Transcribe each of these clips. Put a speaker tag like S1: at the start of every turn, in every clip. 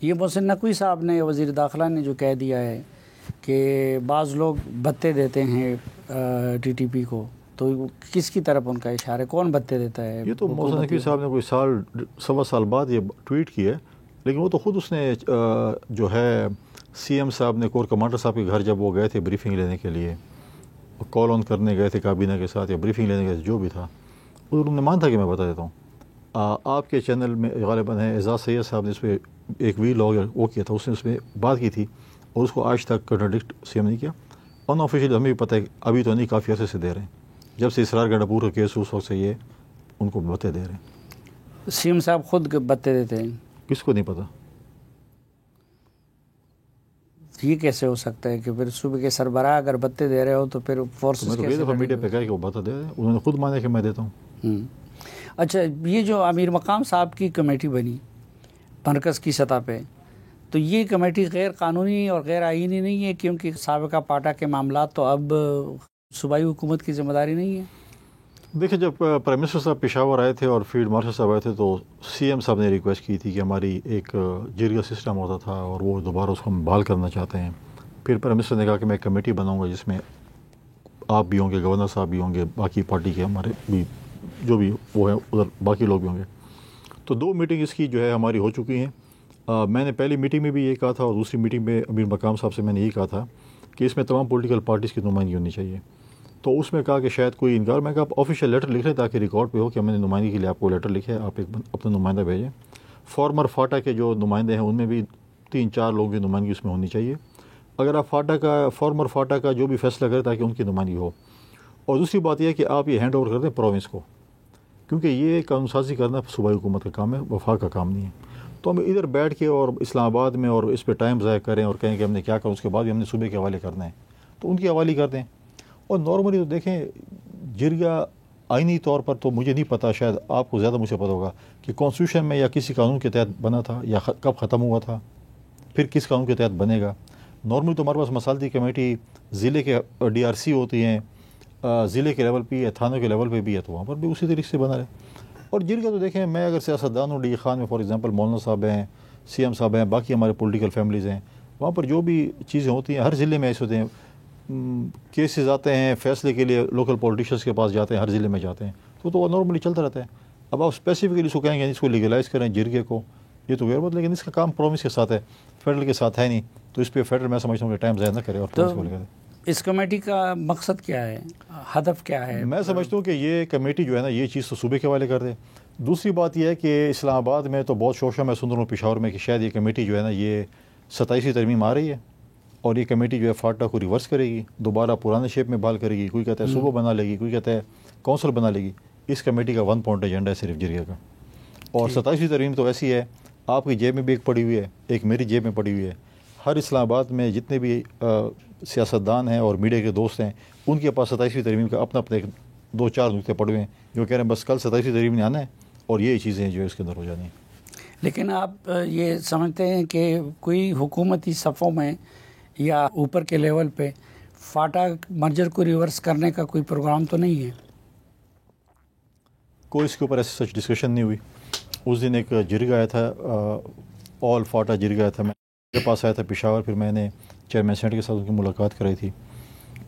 S1: یہ محسن نقوی صاحب نے، وزیر داخلہ نے جو کہہ دیا ہے کہ بعض لوگ بھتے دیتے ہیں ٹی ٹی پی کو، تو کس کی طرف ان کا اشارہ ہے؟ کون بھتے دیتا ہے؟
S2: یہ تو محسن نقوی صاحب نے کوئی سال سوا سال بعد یہ ٹویٹ کیا ہے، لیکن وہ تو خود اس نے جو ہے سی ایم صاحب نے کور کمانڈر صاحب کے گھر جب وہ گئے تھے بریفنگ لینے کے لیے، کال آن کرنے گئے تھے کابینہ کے ساتھ یا بریفنگ لینے گئے تھے، جو بھی تھا انہوں نے مانا تھا کہ میں بتا دیتا ہوں. آپ کے چینل میں غالباً ہے اعزاز سید صاحب نے اس پہ ایک ویلاگ وہ کیا تھا، اس نے اس میں بات کی تھی اور اس کو آج تک کنٹراڈکٹ سی ایم نہیں کیا. ان آفیشیل ہمیں بھی پتہ ہے ابھی تو نہیں، کافی عرصے سے دے رہے ہیں، جب سے اسرار گنڈا پور کا کیس اس وقت سے یہ ان کو بتے دے رہے ہیں.
S1: سی ایم صاحب خود بھتے دیتے ہیں؟
S2: کس کو نہیں پتہ؟
S1: یہ کیسے ہو سکتا ہے کہ پھر صوبے کے سربراہ اگر بھتے دے رہے ہو تو پھر فورسز
S2: میں تو کئی دفعہ میڈیا پہ کہا کہ وہ بتا دے رہے ہیں، انہوں نے خود مانا کہ میں دیتا ہوں.
S1: اچھا، یہ جو امیر مقام صاحب کی کمیٹی بنی مرکز کی سطح پہ، تو یہ کمیٹی غیر قانونی اور غیر آئینی نہیں ہے؟ کیونکہ سابقہ پاٹا کے معاملات تو اب صوبائی حکومت کی ذمہ داری نہیں ہے.
S2: دیکھیں، جب پرائم منسٹر صاحب پشاور آئے تھے اور فیلڈ مارشل صاحب آئے تھے تو سی ایم صاحب نے ریکویسٹ کی تھی کہ ہماری ایک جرگہ سسٹم ہوتا تھا اور وہ دوبارہ اس کو ہم بحال کرنا چاہتے ہیں. پھر پرائم منسٹر نے کہا کہ میں ایک کمیٹی بناؤں گا جس میں آپ بھی ہوں گے، گورنر صاحب بھی ہوں گے، باقی پارٹی کے ہمارے بھی جو بھی وہ ہیں ادھر باقی لوگ بھی ہوں گے. تو 2 میٹنگ اس کی جو ہے ہماری ہو چکی ہیں. میں نے پہلی میٹنگ میں بھی یہ کہا تھا اور دوسری میٹنگ میں امیر مقام صاحب سے میں نے یہی کہا تھا کہ اس میں تمام پولیٹیکل پارٹیز کی نمائندگی ہونی چاہیے. تو اس میں کہا کہ شاید کوئی انکار، میں کہا آپ آفیشیل لیٹر لکھ لیں تاکہ ریکارڈ پہ ہو کہ میں نے نمائندگی کے لیے آپ کو لیٹر لکھے، آپ ایک اپنا نمائندہ بھیجیں. فارمر فاٹا کے جو نمائندے ہیں ان میں بھی 3-4 لوگوں کی نمائندگی اس میں ہونی چاہیے. اگر آپ فارمر فاٹا کا جو بھی فیصلہ کریں تاکہ ان کی نمائندگی ہو. اور دوسری بات یہ ہے کہ آپ یہ ہینڈ اوور کر دیں پروونس کو، کیونکہ یہ قانون سازی کرنا صوبائی حکومت کا کام ہے، وفاق کا کام نہیں ہے. تو ہم ادھر بیٹھ کے اور اسلام آباد میں اور اس پہ ٹائم ضائع کریں اور کہیں کہ ہم نے کیا کرا، اس کے بعد بھی ہم نے صوبے کے حوالے کرنا ہے تو ان کے حوالے کر دیں. اور نارملی تو دیکھیں، جرگہ آئینی طور پر تو مجھے نہیں پتہ، شاید آپ کو زیادہ مجھے پتہ ہوگا کہ کانسٹیٹیوشن میں یا کسی قانون کے تحت بنا تھا یا کب ختم ہوا تھا، پھر کس قانون کے تحت بنے گا. نارملی تو ہمارے پاس مسالتی کمیٹی ضلع کے ڈی آر سی ہوتی ہیں، ضلع کے لیول پہ یا تھانوں کے لیول پہ بھی ہے، تو وہاں پر بھی اسی طریقے سے بنا رہے. اور جرگہ تو دیکھیں، میں اگر سیاستدان ہوں، ڈی خان میں فار ایگزامپل مولانا صاحب ہیں، سی ایم صاحب ہیں، باقی ہمارے پولیٹیکل فیملیز ہیں، وہاں پر جو بھی چیزیں ہوتی ہیں ہر ضلع میں ایسے ہوتے ہیں، کیسز آتے ہیں فیصلے کے لیے، لوکل پولیٹیشنس کے پاس جاتے ہیں، ہر ضلع میں جاتے ہیں، تو نارملی چلتا رہتا ہے. اب آپ اسپیسیفکلی اس کو کہیں گے اس کو لیگلائز کریں جرگے کو، یہ تو غیر بات، لیکن اس کا کام پرومس کے ساتھ ہے، فیڈرل کے ساتھ ہے نہیں، تو اس پہ فیڈرل میں سمجھتا ہوں کہ ٹائم ضائع نہ کرے اور پرومس کو لے کرے.
S1: اس کمیٹی کا مقصد کیا ہے، ہدف کیا ہے؟
S2: میں سمجھتا ہوں کہ یہ کمیٹی جو ہے نا، یہ چیز تو صوبے کے حوالے کر دے. دوسری بات یہ ہے کہ اسلام آباد میں تو بہت شوشہ میں سن رہا ہوں پشاور میں کہ شاید یہ کمیٹی جو ہے نا یہ 27ویں ترمیم آ رہی ہے اور یہ کمیٹی جو ہے فاٹا کو ریورس کرے گی، دوبارہ پرانے شیپ میں بحال کرے گی. کوئی کہتا ہے صوبہ بنا لے گی، کوئی کہتا ہے کونسل بنا لے گی. اس کمیٹی کا 1 پوائنٹ ایجنڈا ہے صرف جرگے کا. اور 27ویں ترمیم تو ایسی ہے، آپ کی جیب میں بھی ایک پڑی ہوئی ہے، ایک میری جیب میں پڑی ہوئی ہے. ہر اسلام آباد میں جتنے بھی سیاستدان ہیں اور میڈیا کے دوست ہیں، ان کے پاس 27ویں ترمیم کا اپنا 2-4 نقطے پڑے ہوئے ہیں جو کہہ رہے ہیں بس کل 27ویں ترمیم نے آنا ہے اور یہ چیزیں جو اس کے اندر ہو جانی ہیں.
S1: لیکن آپ یہ سمجھتے ہیں کہ کوئی حکومتی صفوں میں یا اوپر کے لیول پہ فاٹا مرجر کو ریورس کرنے کا کوئی پروگرام تو نہیں ہے؟
S2: کوئی اس کے اوپر ایسی سچ ڈسکشن نہیں ہوئی. اس دن ایک جرگہ آیا تھا، آل فاٹا جرگہ آیا تھا، میرے پاس آیا تھا پشاور، پھر میں نے چیئرمین سینٹ کے ساتھ ان کی ملاقات کرائی تھی.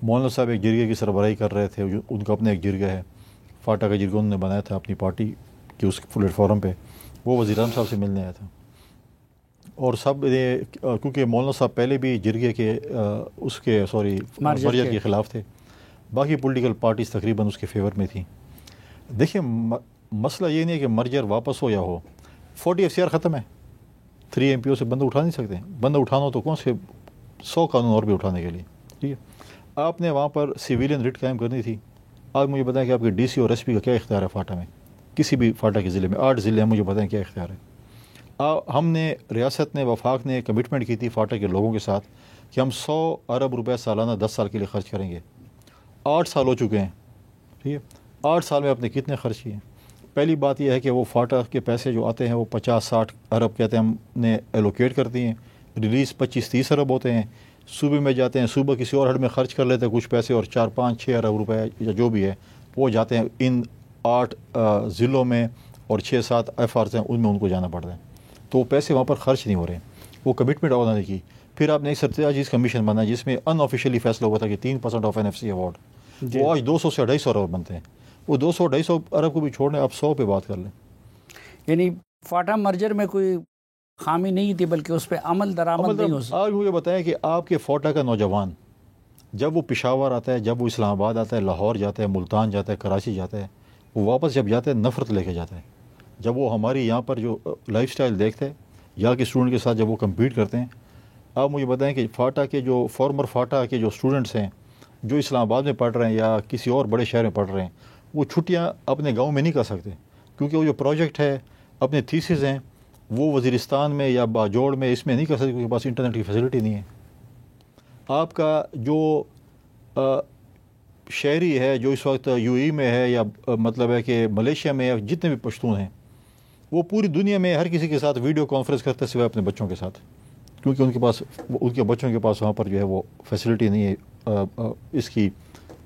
S2: مولانا صاحب ایک جرگے کی سربراہی کر رہے تھے، ان کا اپنا ایک جرگہ ہے، فاٹا کا جرگہ انہوں نے بنایا تھا اپنی پارٹی کے اس پلیٹ فارم پہ. وہ وزیر اعظم صاحب سے ملنے آیا تھا اور سب نے، کیونکہ مولانا صاحب پہلے بھی جرگے کے مرجر کے خلاف تھے، باقی پولیٹیکل پارٹیز تقریباً اس کے فیور میں تھیں. دیکھیں، مسئلہ یہ نہیں ہے کہ مرجر واپس ہو یا ہو، 40 FCR ختم ہے، 3 MPO سے بندہ اٹھا نہیں سکتے. بندہ اٹھانا ہو تو کون سے 100 قانون اور بھی اٹھانے کے لیے. ٹھیک ہے، آپ نے وہاں پر سویلین ریٹ قائم کرنی تھی. آج مجھے بتائیں کہ آپ کے ڈی سی اور ایس پی کا کیا اختیار ہے فاٹا میں، کسی بھی فاٹا کے ضلع میں 8 ضلع ہیں، مجھے بتائیں کیا اختیار ہے. ہم نے، ریاست نے، وفاق نے کمٹمنٹ کی تھی فاٹا کے لوگوں کے ساتھ کہ ہم 100 ارب روپے سالانہ 10 سال کے لیے خرچ کریں گے. 8 سال ہو چکے ہیں. ٹھیک ہے، 8 سال میں آپ نے کتنے خرچ کیے ہیں؟ پہلی بات یہ ہے کہ وہ فاٹا کے پیسے جو آتے ہیں وہ 50-60 ارب کہتے ہیں ہم نے ایلوکیٹ کر دی ہیں، ریلیز 25-30 ارب ہوتے ہیں، صوبے میں جاتے ہیں، صوبہ کسی اور ہیڈ میں خرچ کر لیتے ہیں کچھ پیسے، اور 4-5-6 ارب روپے یا جو بھی ہے وہ جاتے ہیں ان 8 ضلعوں میں، اور 6-7 FRs ہیں ان میں ان کو جانا پڑتا ہے. تو پیسے وہاں پر خرچ نہیں ہو رہے ہیں، وہ کمٹمنٹ انہوں نے کی. پھر آپ نے ایک سرتاجیز کمیشن بنا جس میں ان آفیشیلی فیصلہ ہوا تھا کہ 3% آف NFC ایوارڈ، وہ آج 200 سے 250 ارب بنتے ہیں. وہ 200-250 ارب کو بھی چھوڑنے آپ 100 پہ بات کر لیں.
S1: یعنی فاٹا مرجر میں کوئی خامی نہیں تھی بلکہ اس پہ عمل درآمد نہیں ہو سکتا.
S2: آج مجھے بتائیں کہ آپ کے فوٹا کا نوجوان جب وہ پشاور آتا ہے، جب وہ اسلام آباد آتا ہے، لاہور جاتا ہے، ملتان جاتا ہے، کراچی جاتا ہے، وہ واپس جب جاتا ہے نفرت لے کے جاتا ہے. جب وہ ہماری یہاں پر جو لائف سٹائل دیکھتے ہیں یہاں کے اسٹوڈنٹ کے ساتھ جب وہ کمپیٹ کرتے ہیں، آپ مجھے بتائیں کہ فاٹا کے جو فارمر فاٹا کے جو اسٹوڈنٹس ہیں جو اسلام آباد میں پڑھ رہے ہیں یا کسی اور بڑے شہر میں پڑھ رہے ہیں، وہ چھٹیاں اپنے گاؤں میں نہیں کر سکتے کیونکہ وہ جو پروجیکٹ ہے، اپنے تھیسز ہیں، وہ وزیرستان میں یا باجوڑ میں اس میں نہیں کر سکتے کیونکہ پاس انٹرنیٹ کی فیسلٹی نہیں ہے. آپ کا جو شہری ہے جو اس وقت UAE میں ہے یا مطلب ہے کہ ملیشیا میں جتنے بھی پشتون ہیں، وہ پوری دنیا میں ہر کسی کے ساتھ ویڈیو کانفرنس کرتے سوائے اپنے بچوں کے ساتھ، کیونکہ ان کے بچوں کے پاس وہاں پر جو ہے وہ فیسلٹی نہیں ہے، اس کی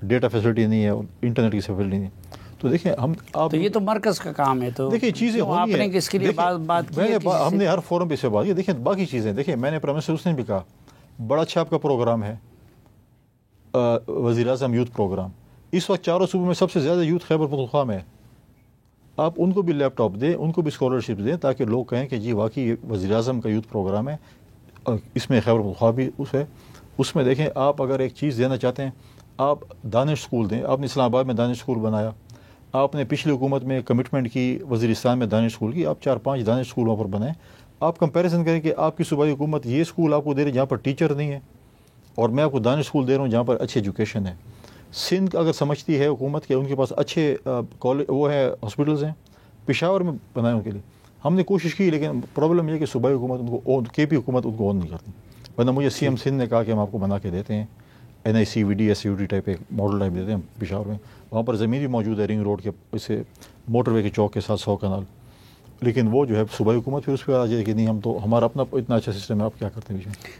S2: ڈیٹا فیسلٹی نہیں ہے اور انٹرنیٹ کی فیسلٹی نہیں ہے. تو دیکھیں آپ
S1: تو یہ تو مرکز کا کام ہے. تو
S2: دیکھیں چیزیں
S1: آپ نے اس کے لیے بات کی ہے
S2: ہم نے ہر فورم پہ سے بات کی. دیکھیں باقی چیزیں دیکھیں، میں نے پرائم منسٹر اس نے بھی کہا بڑا اچھا آپ کا پروگرام ہے وزیر اعظم یوتھ پروگرام. اس وقت چاروں صوبوں میں سب سے زیادہ یوتھ خیبر پختونخوا میں ہے. آپ ان کو بھی لیپ ٹاپ دیں، ان کو بھی اسکالرشپ دیں تاکہ لوگ کہیں کہ جی واقعی یہ وزیر اعظم کا یوتھ پروگرام ہے، اس میں خیبر پختونخوا بھی اس میں دیکھیں. آپ اگر ایک چیز دینا چاہتے ہیں آپ دانش اسکول دیں. آپ نے اسلام آباد میں دانش اسکول بنایا، آپ نے پچھلی حکومت میں کمٹمنٹ کی وزیرستان میں دانش اسکول کی، آپ 4-5 دانش اسکول وہاں پر بنائیں. آپ کمپیریزن کریں کہ آپ کی صوبائی حکومت یہ اسکول آپ کو دے رہی ہے جہاں پر ٹیچر نہیں ہے، اور میں آپ کو دانش اسکول دے رہا ہوں جہاں پر اچھی ایجوکیشن ہے. سندھ اگر سمجھتی ہے حکومت کہ ان کے پاس اچھے کالج وہ ہے ہاسپٹلز ہیں، پشاور میں بنائے ان کے لیے ہم نے کوشش کی، لیکن پرابلم یہ ہے کہ صوبائی حکومت ان کو KP حکومت ان کو اون نہیں کرتی. ورنہ مجھے CM سندھ نے کہا کہ ہم آپ کو بنا کے دیتے ہیں NICVD SUD ٹائپ ایک ماڈل ٹائپ دیتے ہیں پشاور میں. وہاں پر زمین بھی موجود ہے رنگ روڈ کے اسے موٹر وے کے چوک کے ساتھ 100 کنال. لیکن وہ جو ہے صوبائی حکومت پھر اس پہ آ جائے کہ نہیں ہم تو ہمارا اپنا اتنا اچھا سسٹم ہے، آپ کیا کرتے ہیں بیچ میں.